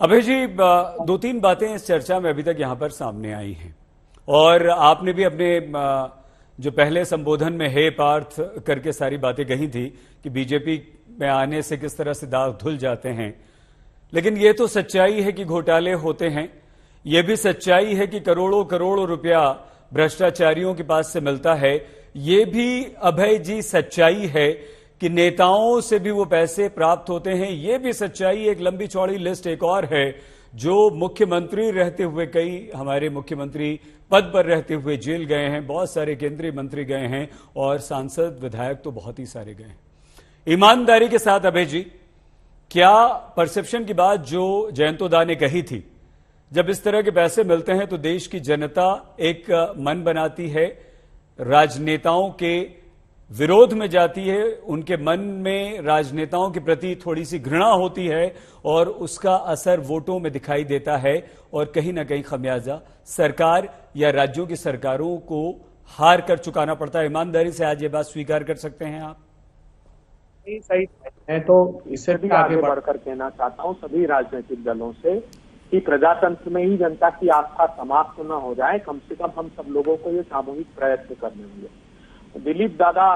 अभय जी, दो तीन बातें इस चर्चा में अभी तक यहां पर सामने आई हैं और आपने भी अपने जो पहले संबोधन में हे पार्थ करके सारी बातें कही थी कि बीजेपी में आने से किस तरह से दाग धुल जाते हैं। लेकिन ये तो सच्चाई है कि घोटाले होते हैं, ये भी सच्चाई है कि करोड़ों करोड़ों रुपया भ्रष्टाचारियों के पास से मिलता है। ये भी अभय जी सच्चाई है कि नेताओं से भी वो पैसे प्राप्त होते हैं। ये भी सच्चाई, एक लंबी चौड़ी लिस्ट एक और है जो मुख्यमंत्री रहते हुए, कई हमारे मुख्यमंत्री पद पर रहते हुए जेल गए हैं, बहुत सारे केंद्रीय मंत्री गए हैं और सांसद विधायक तो बहुत ही सारे गए हैं। ईमानदारी के साथ अभय जी, क्या परसेप्शन की बात जो जयंतोदा ने कही थी, जब इस तरह के पैसे मिलते हैं तो देश की जनता एक मन बनाती है, राजनेताओं के विरोध में जाती है, उनके मन में राजनेताओं के प्रति थोड़ी सी घृणा होती है और उसका असर वोटों में दिखाई देता है और कहीं ना कहीं खमियाजा सरकार या राज्यों की सरकारों को हार कर चुकाना पड़ता है। ईमानदारी से आज ये बात स्वीकार कर सकते हैं आप? सही है। तो इससे भी आगे बढ़कर कहना चाहता हूं सभी राजनीतिक दलों से कि प्रजातंत्र में ही जनता की आस्था समाप्त न हो जाए, कम से कम हम सब लोगों को ये सामूहिक प्रयत्न करने होंगे। दिलीप दादा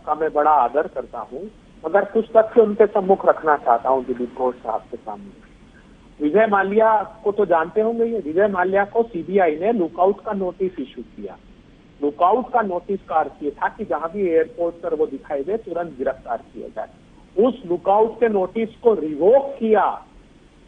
का मैं बड़ा आदर करता हूं, मगर कुछ तथ्य उनके सम्मुख रखना चाहता हूं दिलीप घोष साहब के सामने। विजय माल्या को तो जानते होंगे, ये विजय माल्या को सीबीआई ने लुकआउट का नोटिस इशू किया। लुकआउट का नोटिस का अर्थ ये था कि जहां भी एयरपोर्ट पर वो दिखाई दे तुरंत गिरफ्तार किया जाए। उस लुकआउट के नोटिस को रिवोक किया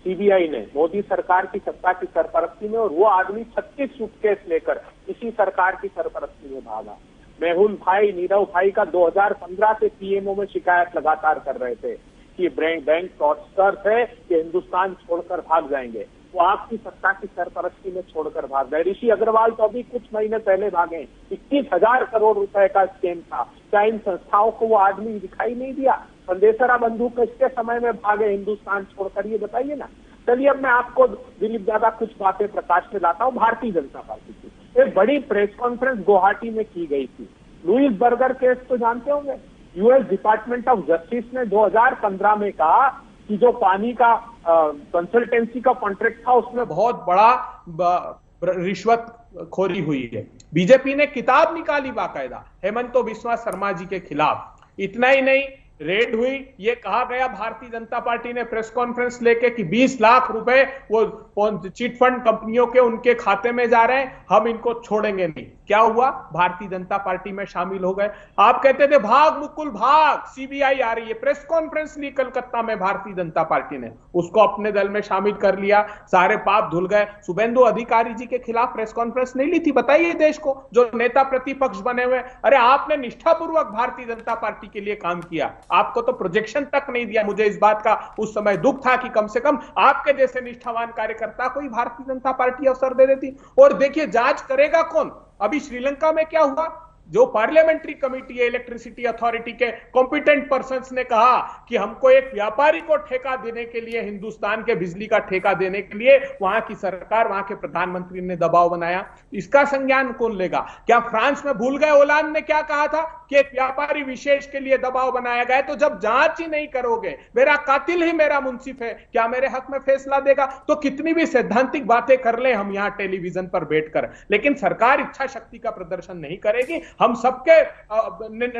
सीबीआई ने मोदी सरकार की सत्ता की सरपरस्ती में, और वो आदमी 36 सूटकेस लेकर इसी सरकार की सरपरस्ती में भागा। मेहुल भाई, नीरव भाई का 2015 से पीएमओ में शिकायत लगातार कर रहे थे कि बैंक फ्रॉडस्टर थे कि हिंदुस्तान छोड़कर भाग जाएंगे। वो आपकी सत्ता की सरपरस्ती में छोड़कर भाग गए। ऋषि अग्रवाल तो अभी कुछ महीने पहले भागे। 21,000 करोड़ रुपए का स्कैम था। क्या इन संस्थाओं को वो आदमी दिखाई नहीं दिया? संदेशरा बंधु किसके समय में भागे हिंदुस्तान छोड़कर, ये बताइए ना। चलिए अब मैं आपको दिलीप दादा कुछ बातें प्रकाश में लाता हूँ। भारतीय जनता पार्टी की एक बड़ी प्रेस कॉन्फ्रेंस गुवाहाटी में की गई थी। लुइस बर्गर केस तो जानते होंगे। यूएस डिपार्टमेंट ऑफ जस्टिस ने 2015 में कहा कि जो पानी का कंसल्टेंसी का कॉन्ट्रैक्ट था उसमें बहुत बड़ा रिश्वतखोरी हुई है। बीजेपी ने किताब निकाली बाकायदा हेमंतो बिस्वा शर्मा जी के खिलाफ। इतना ही नहीं, रेड हुई, ये कहा गया भारतीय जनता पार्टी ने प्रेस कॉन्फ्रेंस लेके कि 20 लाख रुपए वो चिट फंड कंपनियों के उनके खाते में जा रहे हैं, हम इनको छोड़ेंगे नहीं। क्या हुआ? भारतीय जनता पार्टी में शामिल हो गए। आप कहते थे भाग मुकुल भाग, सीबीआई आ रही है। प्रेस कॉन्फ्रेंस ली कलकत्ता में भारतीय जनता पार्टी ने, उसको अपने दल में शामिल कर लिया, सारे पाप धुल गए। शुभेंदु अधिकारी जी के खिलाफ प्रेस कॉन्फ्रेंस नहीं ली थी, बताइए देश को, जो नेता प्रतिपक्ष बने हुए। अरे आपने निष्ठापूर्वक भारतीय जनता पार्टी के लिए काम किया, आपको तो प्रोजेक्शन तक नहीं दिया। मुझे इस बात का उस समय दुख था कि कम से कम आपके जैसे निष्ठावान कार्यकर्ता को ही भारतीय जनता पार्टी अवसर दे देती। और देखिए जांच करेगा कौन? अभी श्रीलंका में क्या हुआ? जो पार्लियामेंट्री कमेटी है इलेक्ट्रिसिटी अथॉरिटी के कॉम्पिटेंट पर्संस ने कहा कि हमको एक व्यापारी को ठेका देने के लिए, हिंदुस्तान के बिजली का ठेका देने के लिए वहां की सरकार, वहां के प्रधानमंत्री ने दबाव बनाया। इसका संज्ञान कौन लेगा? क्या फ्रांस में भूल गए ओलांद ने क्या कहा था कि एक व्यापारी विशेष के लिए दबाव बनाया गया? तो जब जांच ही नहीं करोगे, मेरा कातिल ही मेरा मुंसिफ है, क्या मेरे हक में फैसला देगा? तो कितनी भी सैद्धांतिक बातें कर ले हम यहां टेलीविजन पर बैठकर, लेकिन सरकार इच्छा शक्ति का प्रदर्शन नहीं करेगी। हम सबके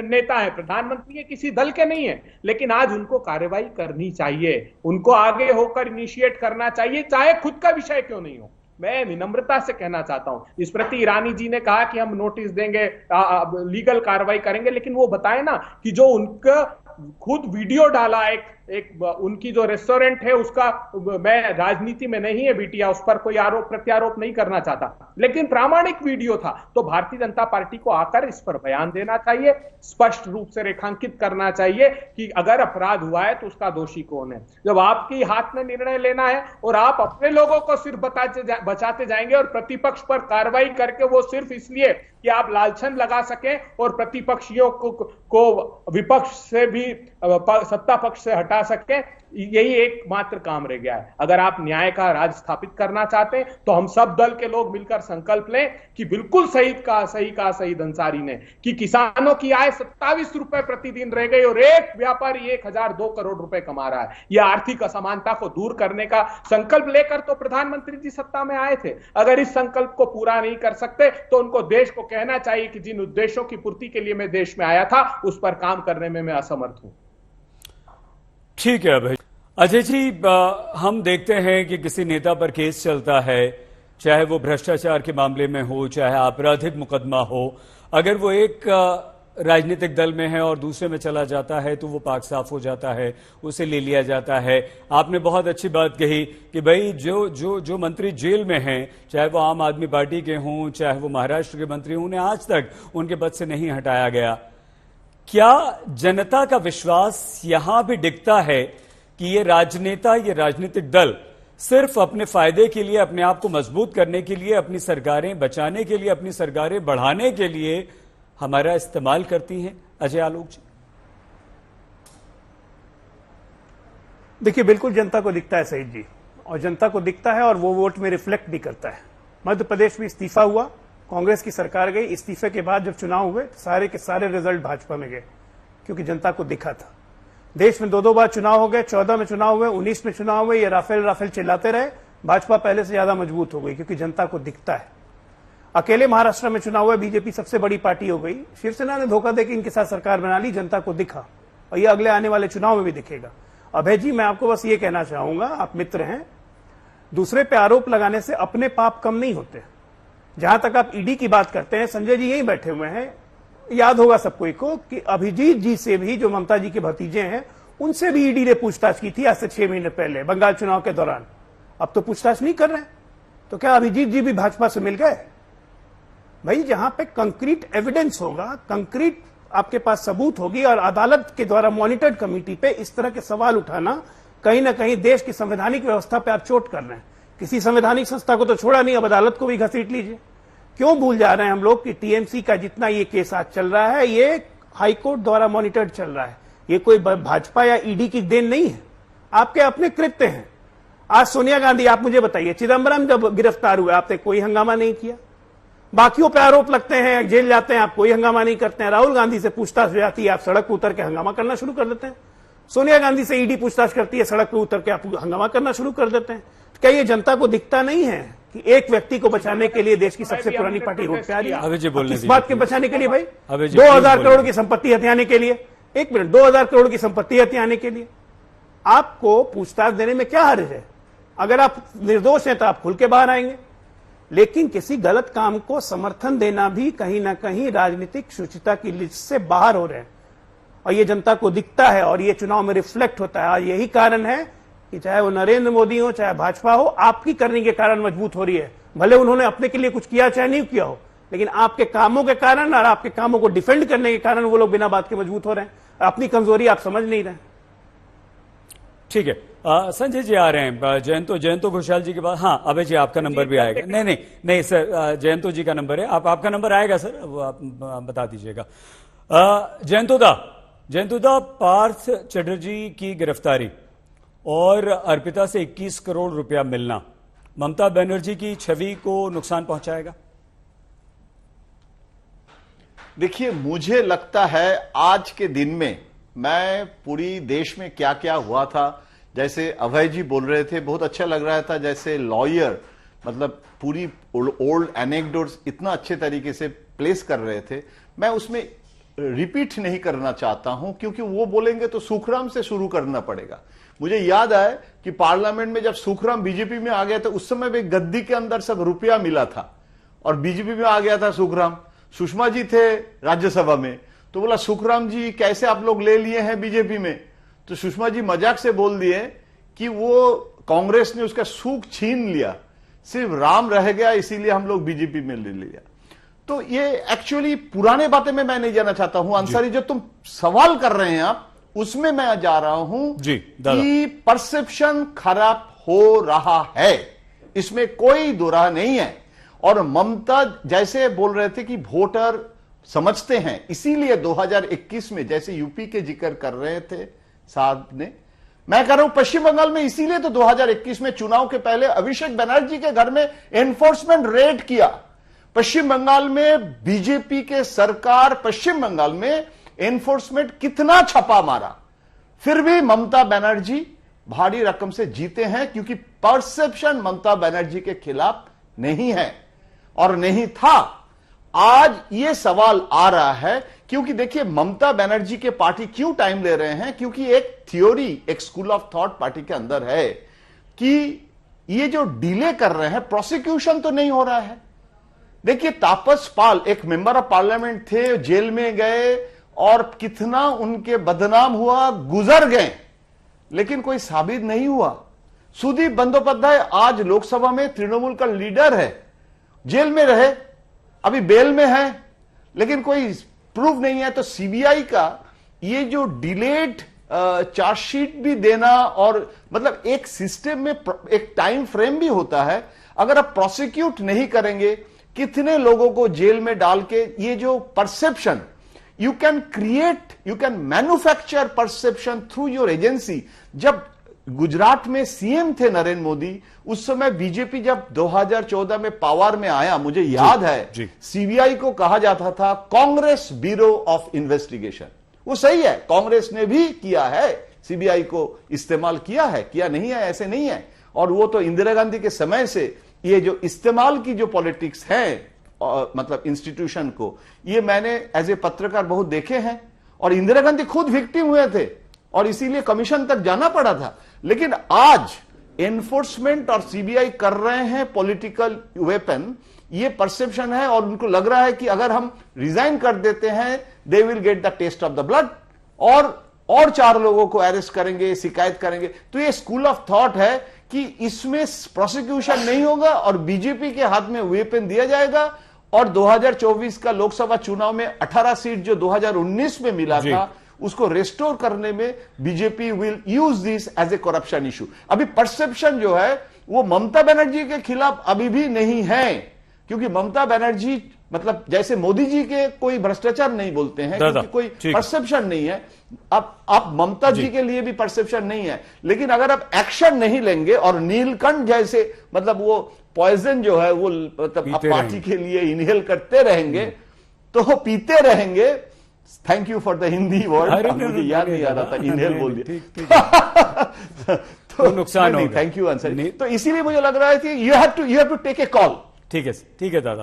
नेता हैं, प्रधानमंत्री के किसी दल के नहीं है, लेकिन आज उनको कार्रवाई करनी चाहिए, उनको आगे होकर इनिशिएट करना चाहिए, चाहे खुद का विषय क्यों नहीं हो। मैं विनम्रता से कहना चाहता हूं, इस प्रति ईरानी जी ने कहा कि हम नोटिस देंगे, लीगल कार्रवाई करेंगे, लेकिन वो बताए ना कि जो उनका खुद वीडियो डाला एक उनकी जो रेस्टोरेंट है उसका, मैं राजनीति में नहीं है बिटिया, उस पर कोई आरोप प्रत्यारोप नहीं करना चाहता, लेकिन प्रामाणिक वीडियो था। तो भारतीय जनता पार्टी को आकर इस पर बयान देना चाहिए, स्पष्ट रूप से रेखांकित करना चाहिए कि अगर अपराध हुआ है तो उसका दोषी कौन है। जब आपके हाथ में निर्णय लेना है और आप अपने लोगों को सिर्फ बचाते जाएंगे और प्रतिपक्ष पर कार्रवाई करके वो सिर्फ इसलिए कि आप लालछन लगा सकें और प्रतिपक्षियों को विपक्ष से भी सत्ता पक्ष से हटा हटा सके, यही एकमात्र काम रह गया है। अगर आप न्याय का राज स्थापित करना चाहते हैं तो हम सब दल के लोग मिलकर संकल्प लें कि बिल्कुल शहीद अंसारी ने कि किसानों की आय 27 रुपए प्रतिदिन रह गई और एक व्यापारी 1002 करोड़ रुपए कमा रहा है। यह आर्थिक असमानता को दूर करने का संकल्प लेकर तो प्रधानमंत्री जी सत्ता में आए थे। अगर इस संकल्प को पूरा नहीं कर सकते तो उनको देश को कहना चाहिए कि जिन उद्देश्यों की पूर्ति के लिए मैं देश में आया था उस पर काम करने में मैं असमर्थ हूं। ठीक है भाई। अजय जी, हम देखते हैं कि किसी नेता पर केस चलता है, चाहे वो भ्रष्टाचार के मामले में हो, चाहे आपराधिक मुकदमा हो, अगर वो एक राजनीतिक दल में है और दूसरे में चला जाता है तो वो पाक साफ हो जाता है, उसे ले लिया जाता है। आपने बहुत अच्छी बात कही कि भाई जो मंत्री जेल में हैं, चाहे वो आम आदमी पार्टी के हों, चाहे वो महाराष्ट्र के मंत्री हों, उन्हें आज तक उनके पद से नहीं हटाया गया। क्या जनता का विश्वास यहां भी डिगता है कि ये राजनेता, ये राजनीतिक दल सिर्फ अपने फायदे के लिए, अपने आप को मजबूत करने के लिए, अपनी सरकारें बचाने के लिए, अपनी सरकारें बढ़ाने के लिए हमारा इस्तेमाल करती हैं? अजय आलोक जी। देखिए, बिल्कुल जनता को दिखता है सईद जी, और जनता को दिखता है और वो वोट में रिफ्लेक्ट भी करता है। मध्य प्रदेश में इस्तीफा हुआ, कांग्रेस की सरकार गई, इस्तीफे के बाद जब चुनाव हुए सारे के सारे रिजल्ट भाजपा में गए, क्योंकि जनता को दिखा था। देश में 2-2 बार चुनाव हो गए, 14 में चुनाव हुए, 19 में चुनाव हुए, ये राफेल चिल्लाते रहे, भाजपा पहले से ज्यादा मजबूत हो गई, क्योंकि जनता को दिखता है। अकेले महाराष्ट्र में चुनाव हुआ, बीजेपी सबसे बड़ी पार्टी हो गई, शिवसेना ने धोखा देकर इनके साथ सरकार बना ली, जनता को दिखा, और ये अगले आने वाले चुनाव में भी दिखेगा। अभय जी, मैं आपको बस ये कहना चाहूंगा, आप मित्र हैं, दूसरे पे आरोप लगाने से अपने पाप कम नहीं होते। जहां तक आप ईडी की बात करते हैं, संजय जी यही बैठे हुए हैं, याद होगा सबको को कि अभिजीत जी से भी, जो ममता जी के भतीजे हैं, उनसे भी ईडी ने पूछताछ की थी आज से 6 महीने पहले बंगाल चुनाव के दौरान। अब तो पूछताछ नहीं कर रहे हैं, तो क्या अभिजीत जी भी भाजपा से मिल गए? भाई, जहां पे कंक्रीट एविडेंस होगा, कंक्रीट आपके पास सबूत होगी, और अदालत के द्वारा मॉनिटर्ड कमेटी पे इस तरह के सवाल उठाना, कहीं ना कहीं देश की संवैधानिक व्यवस्था पे आप चोट कर रहे हैं। किसी संवैधानिक संस्था को तो छोड़ा नहीं, अब अदालत को भी घसीट लीजिए। क्यों भूल जा रहे हैं हम लोग कि टीएमसी का जितना ये केस आज चल रहा है, ये हाईकोर्ट द्वारा मॉनिटर्ड चल रहा है। ये कोई भाजपा या ईडी की देन नहीं है, आपके अपने कृत्य हैं। आज सोनिया गांधी, आप मुझे बताइए, चिदंबरम जब गिरफ्तार हुए आपने कोई हंगामा नहीं किया, बाकियों पे आरोप लगते हैं, जेल जाते हैं, आप कोई हंगामा नहीं करते हैं। राहुल गांधी से पूछताछ हो जाती है, आप सड़क पर उतर के हंगामा करना शुरू कर देते हैं। सोनिया गांधी से ईडी पूछताछ करती है, सड़क पर उतर के आप हंगामा करना शुरू कर देते हैं। क्या ये जनता को दिखता नहीं है कि एक व्यक्ति को बचाने के लिए देश की सबसे पुरानी पार्टी रोड पे आ रही है? इस बात के बचाने के लिए भाई 2000 करोड़ की संपत्ति हथियाने के लिए, 1 मिनट, 2000 करोड़ की संपत्ति हथियाने के लिए आपको पूछताछ देने में क्या हर्ज है? अगर आप निर्दोष हैं तो आप खुल के बाहर आएंगे, लेकिन किसी गलत काम को समर्थन देना भी कहीं ना कहीं राजनीतिक शुचिता की लिस्ट से बाहर हो रहे हैं, और ये जनता को दिखता है और ये चुनाव में रिफ्लेक्ट होता है। और यही कारण है कि चाहे वो नरेंद्र मोदी हो, चाहे भाजपा हो, आपकी करने के कारण मजबूत हो रही है। भले उन्होंने अपने के लिए कुछ किया चाहे नहीं किया हो, लेकिन आपके कामों के कारण और आपके कामों को डिफेंड करने के कारण वो लोग बिना बात के मजबूत हो रहे हैं। अपनी कमजोरी आप समझ नहीं रहे। ठीक है, संजय जी आ रहे हैं। जयंतो घोषाल जी के बाद, हाँ अभय जी आपका नंबर भी आएगा। नहीं सर, जयंतो जी का नंबर है, आपका नंबर आएगा सर, वो आप बता दीजिएगा। जयंतोदा, पार्थ चटर्जी की गिरफ्तारी और अर्पिता से 21 करोड़ रुपया मिलना ममता बनर्जी की छवि को नुकसान पहुंचाएगा? देखिए, मुझे लगता है आज के दिन में मैं पूरी देश में क्या क्या हुआ था, जैसे अभय जी बोल रहे थे, बहुत अच्छा लग रहा था, जैसे लॉयर मतलब पूरी ओल्ड एनेक्डोट्स इतना अच्छे तरीके से प्लेस कर रहे थे। मैं उसमें रिपीट नहीं करना चाहता हूं, क्योंकि वो बोलेंगे तो सुखराम से शुरू करना पड़ेगा। मुझे याद आया कि पार्लियामेंट में जब सुखराम बीजेपी में आ गया था, उस समय भी गद्दी के अंदर सब रुपया मिला था और बीजेपी में आ गया था सुखराम। सुषमा जी थे राज्यसभा में, तो बोला सुखराम जी कैसे आप लोग ले लिए हैं बीजेपी में, तो सुषमा जी मजाक से बोल दिए कि वो कांग्रेस ने उसका सुख छीन लिया, सिर्फ राम रह गया इसीलिए हम लोग बीजेपी में ले लिया। तो ये एक्चुअली पुराने बातें में मैं नहीं जाना चाहता हूं। अंसारी, जो तुम सवाल कर रहे हैं आप, उसमें मैं जा रहा हूं कि परसेप्शन खराब हो रहा है, इसमें कोई दो राह नहीं है। और ममता जैसे बोल रहे थे कि वोटर समझते हैं, इसीलिए 2021 में जैसे यूपी के जिक्र कर रहे थे साहब ने, मैं कह रहा हूं पश्चिम बंगाल में इसीलिए तो 2021 में चुनाव के पहले अभिषेक बनर्जी के घर में एनफोर्समेंट रेड किया। पश्चिम बंगाल में बीजेपी के सरकार पश्चिम बंगाल में एनफोर्समेंट कितना छापा मारा, फिर भी ममता बनर्जी भारी रकम से जीते हैं, क्योंकि परसेप्शन ममता बनर्जी के खिलाफ नहीं है और नहीं था। आज ये सवाल आ रहा है, क्योंकि देखिए ममता बनर्जी के पार्टी क्यों टाइम ले रहे हैं, क्योंकि एक थ्योरी, एक स्कूल ऑफ थॉट पार्टी के अंदर है कि ये जो डिले कर रहे हैं, प्रोसिक्यूशन तो नहीं हो रहा है। देखिए तापस पाल एक मेंबर ऑफ पार्लियामेंट थे, जेल में गए और कितना उनके बदनाम हुआ, गुजर गए, लेकिन कोई साबित नहीं हुआ। सुदीप बंदोपाध्याय आज लोकसभा में तृणमूल का लीडर है, जेल में रहे, अभी बेल में है, लेकिन कोई प्रूफ नहीं है। तो सीबीआई का ये जो डिलेड चार्जशीट भी देना, और मतलब एक सिस्टम में एक टाइम फ्रेम भी होता है। अगर आप प्रोसिक्यूट नहीं करेंगे, कितने लोगों को जेल में डाल के ये जो perception you can create, you can manufacture perception through your agency. जब गुजरात में सीएम थे नरेंद्र मोदी, उस समय बीजेपी जब 2014 में पावर में आया, मुझे याद है सीबीआई को कहा जाता था कांग्रेस ब्यूरो ऑफ इन्वेस्टिगेशन। वो सही है, कांग्रेस ने भी किया है, सीबीआई को इस्तेमाल किया है, किया नहीं है ऐसे नहीं है। और वो तो इंदिरा गांधी के समय से ये जो इस्तेमाल की जो पॉलिटिक्स है, मतलब इंस्टीट्यूशन को, ये मैंने एज ए पत्रकार बहुत देखे हैं। और इंदिरा गांधी खुद विक्टिम हुए थे और इसीलिए कमीशन तक जाना पड़ा था। लेकिन आज एनफोर्समेंट और सीबीआई कर रहे हैं पॉलिटिकल वेपन, ये परसेप्शन है। और उनको लग रहा है कि अगर हम रिजाइन कर देते हैं, they will get the test of the blood, और 4 लोगों को अरेस्ट करेंगे, शिकायत करेंगे। तो ये स्कूल ऑफ थॉट है कि इसमें प्रोसिक्यूशन नहीं होगा और बीजेपी के हाथ में वेपन दिया जाएगा। और 2024 का लोकसभा चुनाव में 18 सीट जो 2019 में मिला था, उसको रेस्टोर करने में BJP will use this as a corruption issue. अभी परसेप्शन जो है वो ममता बनर्जी के खिलाफ अभी भी नहीं है, क्योंकि ममता बनर्जी मतलब जैसे मोदी जी के कोई भ्रष्टाचार नहीं बोलते हैं, क्योंकि कोई परसेप्शन नहीं है। अब आप ममता जी के लिए भी परसेप्शन नहीं है, लेकिन अगर आप एक्शन नहीं लेंगे और नीलकंठ जैसे मतलब वो पॉइजन जो है वो मतलब आप पार्टी के लिए इनहेल करते रहेंगे तो पीते रहेंगे। Thank you for the Hindi word, मुझे याद नहीं आ रहा था, इनहेल बोल दिया तो नुकसान नहीं। Thank you answer. तो इसीलिए मुझे लग रहा है कि you have to take a call. ठीक है दादा।